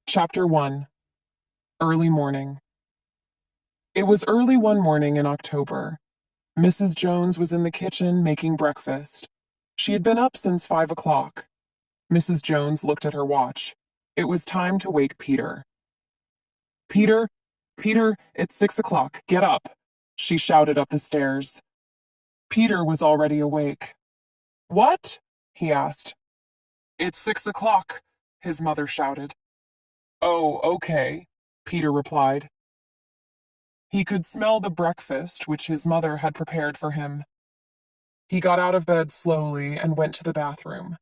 Chapter 1. Early Morning. It was early one morning in October. Mrs. Jones was in the kitchen making breakfast. She had been up since 5 o'clock. Mrs. Jones looked at her watch. It was time to wake Peter. Peter, Peter, it's 6 o'clock. Get up, she shouted up the stairs. Peter was already awake. What? He asked. It's 6 o'clock, his mother shouted. Oh, okay, Peter replied. He could smell the breakfast which his mother had prepared for him. He got out of bed slowly and went to the bathroom.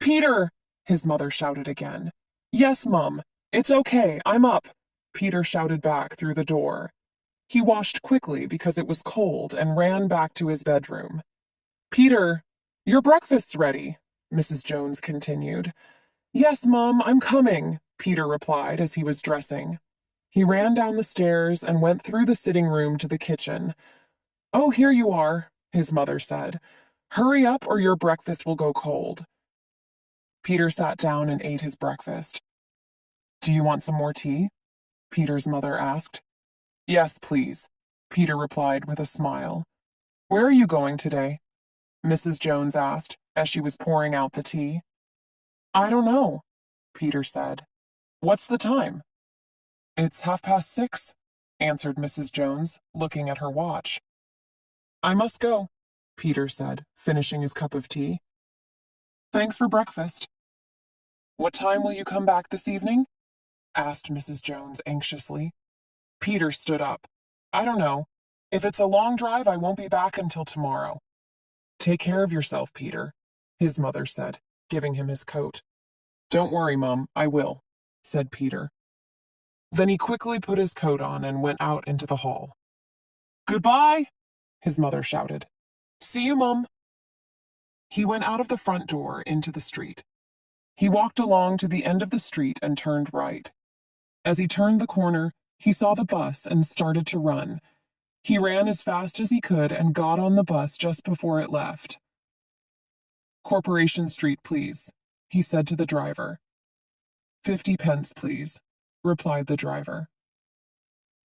Peter! His mother shouted again. Yes, Mum. It's okay. I'm up, Peter shouted back through the door. He washed quickly because it was cold and ran back to his bedroom. Peter, your breakfast's ready, Mrs. Jones continued. Yes, Mum, I'm coming, Peter replied as he was dressing. He ran down the stairs and went through the sitting room to the kitchen. Oh, here you are, his mother said. Hurry up or your breakfast will go cold. Peter sat down and ate his breakfast. Do you want some more tea? Peter's mother asked. Yes, please, Peter replied with a smile. Where are you going today? Mrs. Jones asked as she was pouring out the tea. I don't know, Peter said. What's the time? It's 6:30, answered Mrs. Jones, looking at her watch. I must go, Peter said, finishing his cup of tea. Thanks for breakfast. What time will you come back this evening? Asked Mrs. Jones anxiously. Peter stood up. I don't know. If it's a long drive, I won't be back until tomorrow. Take care of yourself, Peter, his mother said, giving him his coat. Don't worry, Mum, I will, said Peter. Then he quickly put his coat on and went out into the hall. Goodbye, his mother shouted. See you, Mum. He went out of the front door into the street. He walked along to the end of the street and turned right. As he turned the corner, he saw the bus and started to run. He ran as fast as he could and got on the bus just before it left. Corporation Street, please, he said to the driver. 50 pence, please, replied the driver.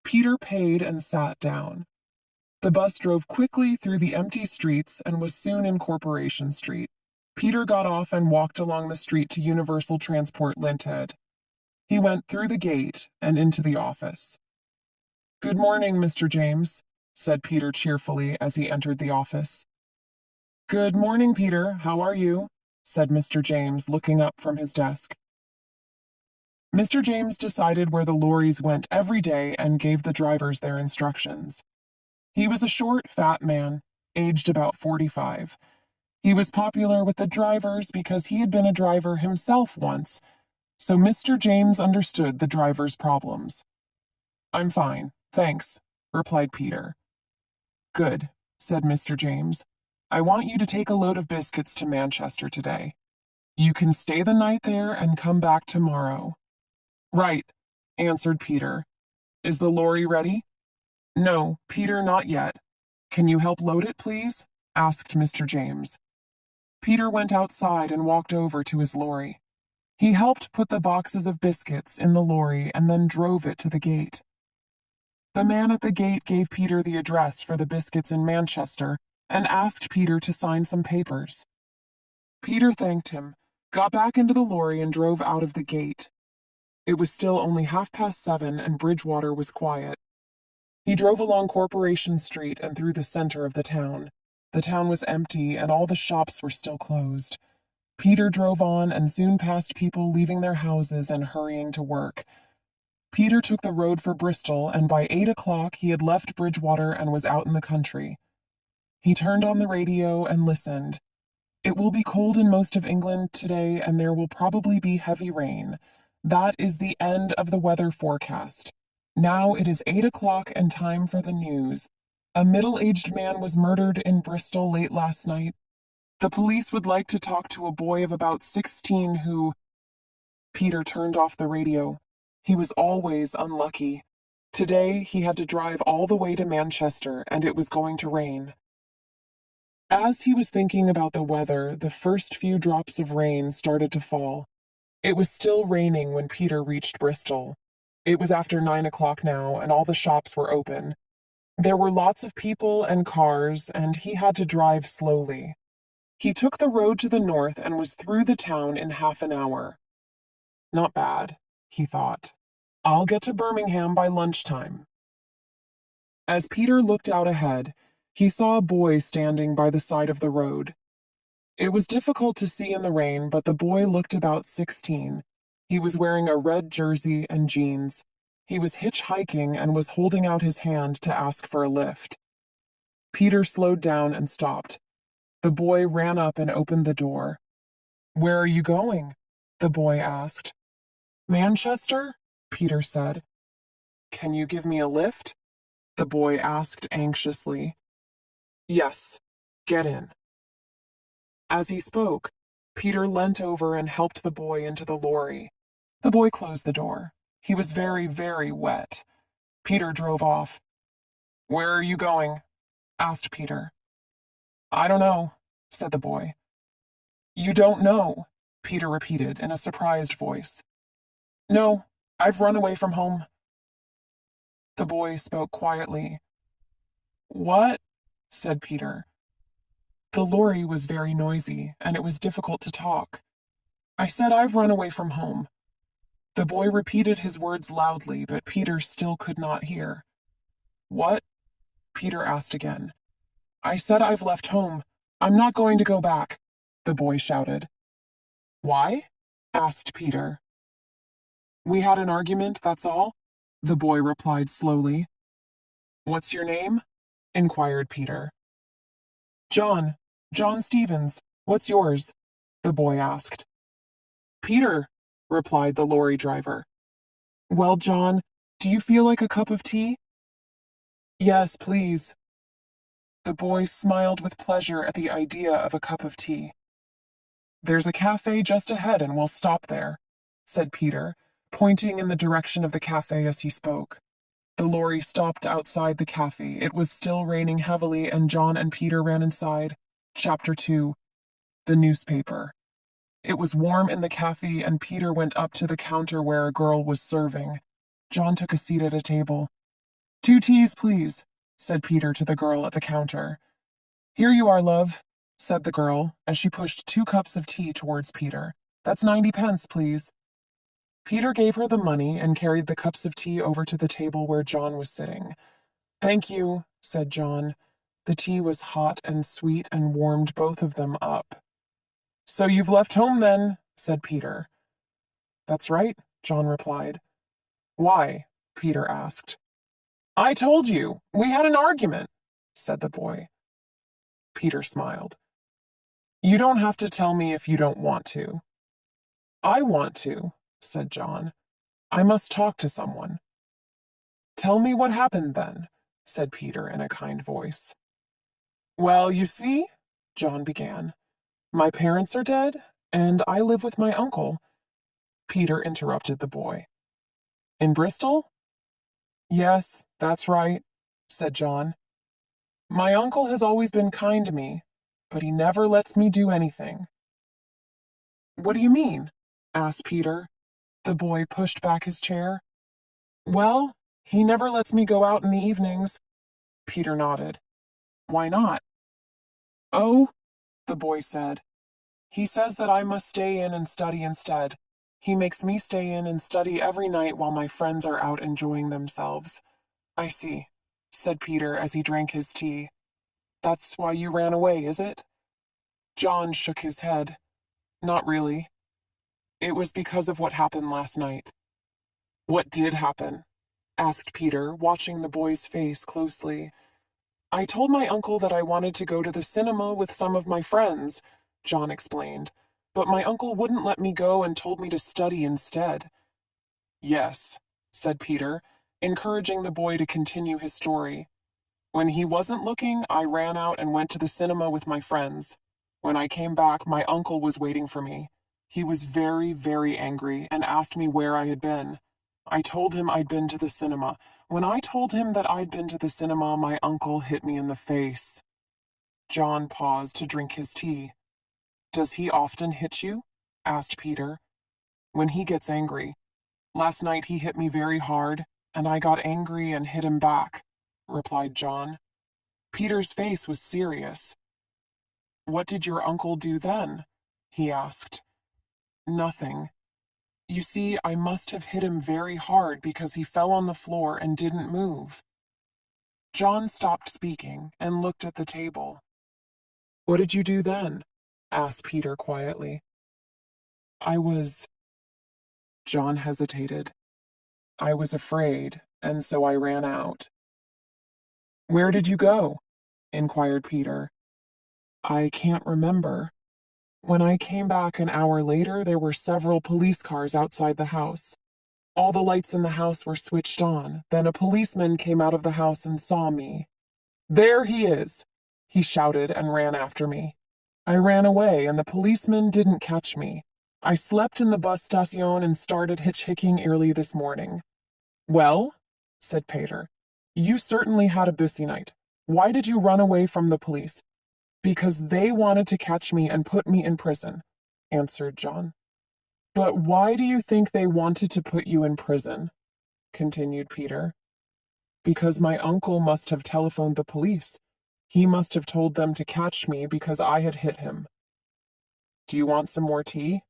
Peter paid and sat down. The bus drove quickly through the empty streets and was soon in Corporation Street. Peter got off and walked along the street to Universal Transport Limited. He went through the gate and into the office. Good morning, Mr. James, said Peter cheerfully as he entered the office. Good morning, Peter. How are you? Said Mr. James, looking up from his desk. Mr. James decided where the lorries went every day and gave the drivers their instructions. He was a short, fat man, aged about 45. He was popular with the drivers because he had been a driver himself once, so Mr. James understood the drivers' problems. I'm fine, thanks, replied Peter. Good, said Mr. James. I want you to take a load of biscuits to Manchester today. You can stay the night there and come back tomorrow. Right, answered Peter. Is the lorry ready? No, Peter, not yet. Can you help load it, please? Asked Mr. James. Peter went outside and walked over to his lorry. He helped put the boxes of biscuits in the lorry and then drove it to the gate. The man at the gate gave Peter the address for the biscuits in Manchester and asked Peter to sign some papers. Peter thanked him, got back into the lorry and drove out of the gate. It was still only 7:30 and Bridgewater was quiet. He drove along Corporation Street and through the center of the town. The town was empty and all the shops were still closed. Peter drove on and soon passed people leaving their houses and hurrying to work. Peter took the road for Bristol, and by 8 o'clock he had left Bridgewater and was out in the country. He turned on the radio and listened. It will be cold in most of England today, and there will probably be heavy rain. That is the end of the weather forecast. Now it is 8 o'clock and time for the news. A middle-aged man was murdered in Bristol late last night. The police would like to talk to a boy of about 16 who... Peter turned off the radio. He was always unlucky. Today he had to drive all the way to Manchester, and it was going to rain. As he was thinking about the weather, the first few drops of rain started to fall. It was still raining when Peter reached Bristol. It was after 9 o'clock now, and all the shops were open. There were lots of people and cars, and he had to drive slowly. He took the road to the north and was through the town in half an hour. Not bad, he thought. I'll get to Birmingham by lunchtime. As Peter looked out ahead, he saw a boy standing by the side of the road. It was difficult to see in the rain, but the boy looked about 16. He was wearing a red jersey and jeans. He was hitchhiking and was holding out his hand to ask for a lift. Peter slowed down and stopped. The boy ran up and opened the door. "Where are you going?" the boy asked. "Manchester?" Peter said. "Can you give me a lift?" the boy asked anxiously. "Yes, get in." As he spoke, Peter leant over and helped the boy into the lorry. The boy closed the door. He was very, very wet. Peter drove off. "Where are you going?" asked Peter. "I don't know," said the boy. "You don't know?" Peter repeated in a surprised voice. "No, I've run away from home." The boy spoke quietly. "What?" said Peter. The lorry was very noisy, and it was difficult to talk. "I said I've run away from home." The boy repeated his words loudly, but Peter still could not hear. "What?" Peter asked again. "I said I've left home. I'm not going to go back," the boy shouted. "Why?" asked Peter. "We had an argument, that's all," the boy replied slowly. "What's your name?" inquired Peter. "John. John Stevens. What's yours?" the boy asked. "Peter," replied the lorry driver. "Well, John, do you feel like a cup of tea?" "Yes, please." The boy smiled with pleasure at the idea of a cup of tea. "There's a cafe just ahead and we'll stop there," said Peter, pointing in the direction of the cafe as he spoke. The lorry stopped outside the cafe. It was still raining heavily, and John and Peter ran inside. Chapter 2. The Newspaper. It was warm in the cafe, and Peter went up to the counter where a girl was serving. John took a seat at a table. "2 teas, please," said Peter to the girl at the counter. "Here you are, love," said the girl, as she pushed 2 cups of tea towards Peter. "That's 90 pence, please." Peter gave her the money and carried the cups of tea over to the table where John was sitting. "Thank you," said John. The tea was hot and sweet and warmed both of them up. "So you've left home then," said Peter. "That's right," John replied. "Why?" Peter asked. "I told you. We had an argument," said the boy. Peter smiled. "You don't have to tell me if you don't want to." "I want to," said John. "I must talk to someone." "Tell me what happened then," said Peter in a kind voice. "Well, you see," John began, "my parents are dead, and I live with my uncle." Peter interrupted the boy. "In Bristol?" "Yes, that's right," said John. "My uncle has always been kind to me, but he never lets me do anything." "What do you mean?" asked Peter. The boy pushed back his chair. "Well, he never lets me go out in the evenings." Peter nodded. "Why not?" "Oh," the boy said, "he says that I must stay in and study instead. He makes me stay in and study every night while my friends are out enjoying themselves." "I see," said Peter as he drank his tea. "That's why you ran away, is it?" John shook his head. "Not really. It was because of what happened last night." "What did happen?" asked Peter, watching the boy's face closely. "I told my uncle that I wanted to go to the cinema with some of my friends," John explained, "but my uncle wouldn't let me go and told me to study instead." "Yes," said Peter, encouraging the boy to continue his story. "When he wasn't looking, I ran out and went to the cinema with my friends. When I came back, my uncle was waiting for me. He was very, very angry and asked me where I had been. I told him I'd been to the cinema. When I told him that I'd been to the cinema, my uncle hit me in the face." John paused to drink his tea. "Does he often hit you?" asked Peter. when he gets angry. Last night he hit me very hard, and I got angry and hit him back," replied John. Peter's face was serious. "What did your uncle do then?" he asked. "Nothing. You see, I must have hit him very hard because he fell on the floor and didn't move." John stopped speaking and looked at the table. "What did you do then?" asked Peter quietly. "I was—" John hesitated. "I was afraid, and so I ran out." "Where did you go?" inquired Peter. "I can't remember. When I came back an hour later, there were several police cars outside the house. All the lights in the house were switched on. Then a policeman came out of the house and saw me. 'There he is!' he shouted and ran after me. I ran away, and the policeman didn't catch me. I slept in the bus station and started hitchhiking early this morning." "Well," said Peter, "you certainly had a busy night. Why did you run away from the police?" "Because they wanted to catch me and put me in prison," answered John. "But why do you think they wanted to put you in prison?" continued Peter. "Because my uncle must have telephoned the police. He must have told them to catch me because I had hit him." "Do you want some more tea?"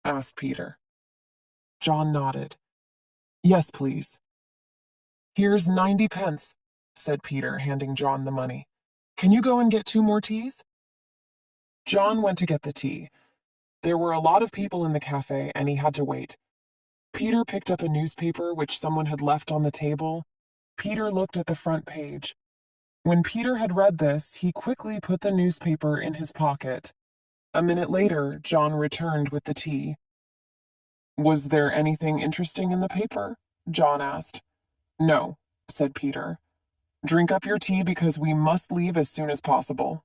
asked Peter. John nodded. "Yes, please." "Here's 90 pence," said Peter, handing John the money. "Can you go and get 2 more teas?" John went to get the tea. There were a lot of people in the cafe, and he had to wait. Peter picked up a newspaper which someone had left on the table. Peter looked at the front page. When Peter had read this, he quickly put the newspaper in his pocket. A minute later, John returned with the tea. "Was there anything interesting in the paper?" John asked. "No," said Peter. "Drink up your tea because we must leave as soon as possible."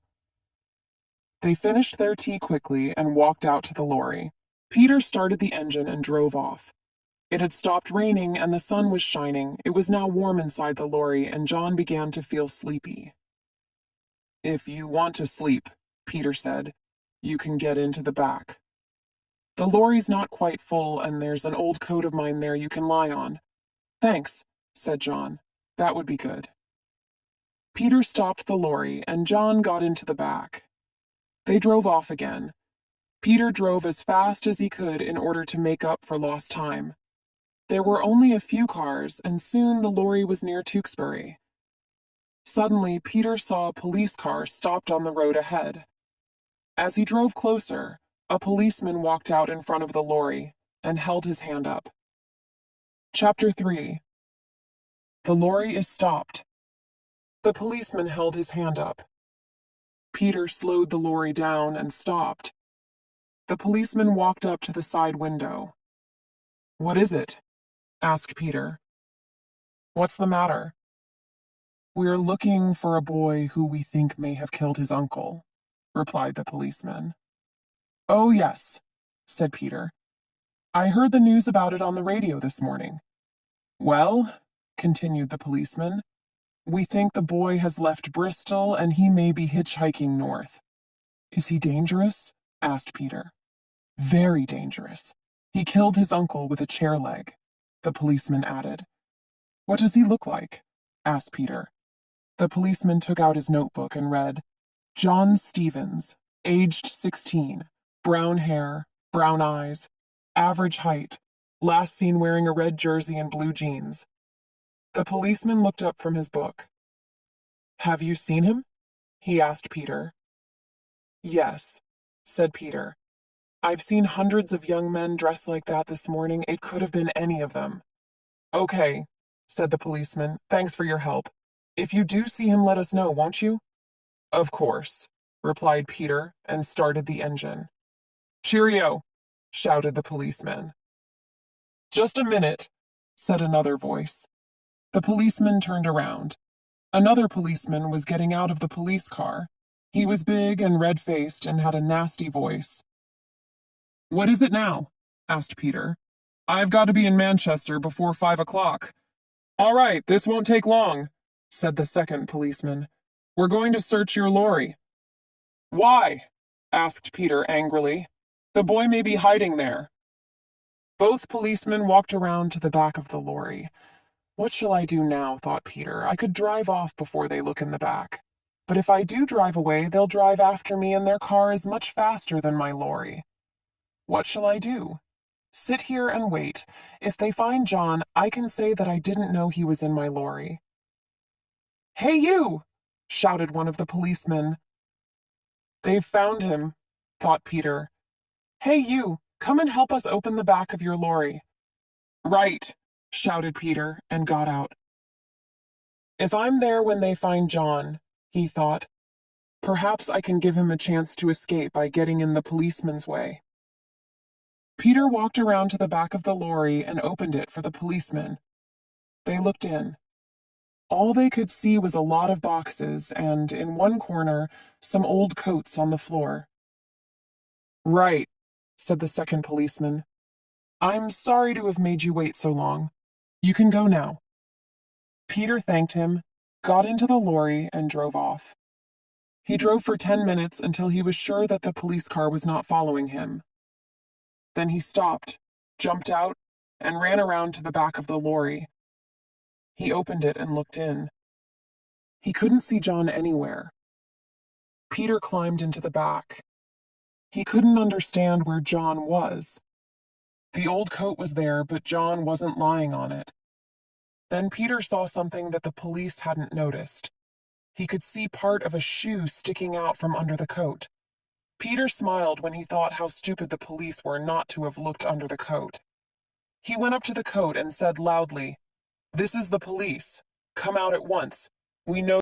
They finished their tea quickly and walked out to the lorry. Peter started the engine and drove off. It had stopped raining and the sun was shining. It was now warm inside the lorry, and John began to feel sleepy. "If you want to sleep," Peter said, "you can get into the back. The lorry's not quite full, and there's an old coat of mine there you can lie on." "Thanks," said John. "That would be good." Peter stopped the lorry, and John got into the back. They drove off again. Peter drove as fast as he could in order to make up for lost time. There were only a few cars, and soon the lorry was near Tewkesbury. Suddenly, Peter saw a police car stopped on the road ahead. As he drove closer, a policeman walked out in front of the lorry and held his hand up. Chapter 3. The lorry is stopped. The policeman held his hand up. Peter slowed the lorry down and stopped. The policeman walked up to the side window. "What is it?" asked Peter. "What's the matter?" "We're looking for a boy who we think may have killed his uncle," replied the policeman. "Oh, yes," said Peter. "I heard the news about it on the radio this morning." "Well," continued the policeman, "we think the boy has left Bristol and he may be hitchhiking north." "Is he dangerous?" asked Peter. "Very dangerous. He killed his uncle with a chair leg," the policeman added. "What does he look like?" asked Peter. The policeman took out his notebook and read, "John Stevens, aged 16, brown hair, brown eyes, average height, last seen wearing a red jersey and blue jeans." The policeman looked up from his book. "Have you seen him?" he asked Peter. "Yes," said Peter. "I've seen hundreds of young men dressed like that this morning. It could have been any of them." "Okay," said the policeman. "Thanks for your help. If you do see him, let us know, won't you?" "Of course," replied Peter and started the engine. "Cheerio!" shouted the policeman. "Just a minute," said another voice. The policeman turned around. Another policeman was getting out of the police car. He was big and red-faced and had a nasty voice. "What is it now?" asked Peter. "I've got to be in Manchester before 5 o'clock." "All right, this won't take long," said the second policeman. "We're going to search your lorry." "Why?" asked Peter angrily. "The boy may be hiding there." Both policemen walked around to the back of the lorry. What shall I do now, thought Peter. I could drive off before they look in the back. But if I do drive away, they'll drive after me, and their car is much faster than my lorry. What shall I do? Sit here and wait. If they find John, I can say that I didn't know he was in my lorry. Hey, you! Shouted one of the policemen. They've found him, thought Peter. Hey, you! Come and help us open the back of your lorry. Right, shouted Peter, and got out. If I'm there when they find John, he thought, perhaps I can give him a chance to escape by getting in the policeman's way. Peter walked around to the back of the lorry and opened it for the policemen. They looked in. All they could see was a lot of boxes and, in one corner, some old coats on the floor. Right, said the second policeman. I'm sorry to have made you wait so long. You can go now. Peter thanked him, got into the lorry, and drove off. He drove for 10 minutes until he was sure that the police car was not following him. Then he stopped, jumped out, and ran around to the back of the lorry. He opened it and looked in. He couldn't see John anywhere. Peter climbed into the back. He couldn't understand where John was. The old coat was there, but John wasn't lying on it. Then Peter saw something that the police hadn't noticed. He could see part of a shoe sticking out from under the coat. Peter smiled when he thought how stupid the police were not to have looked under the coat. He went up to the coat and said loudly, "This is the police. Come out at once. We know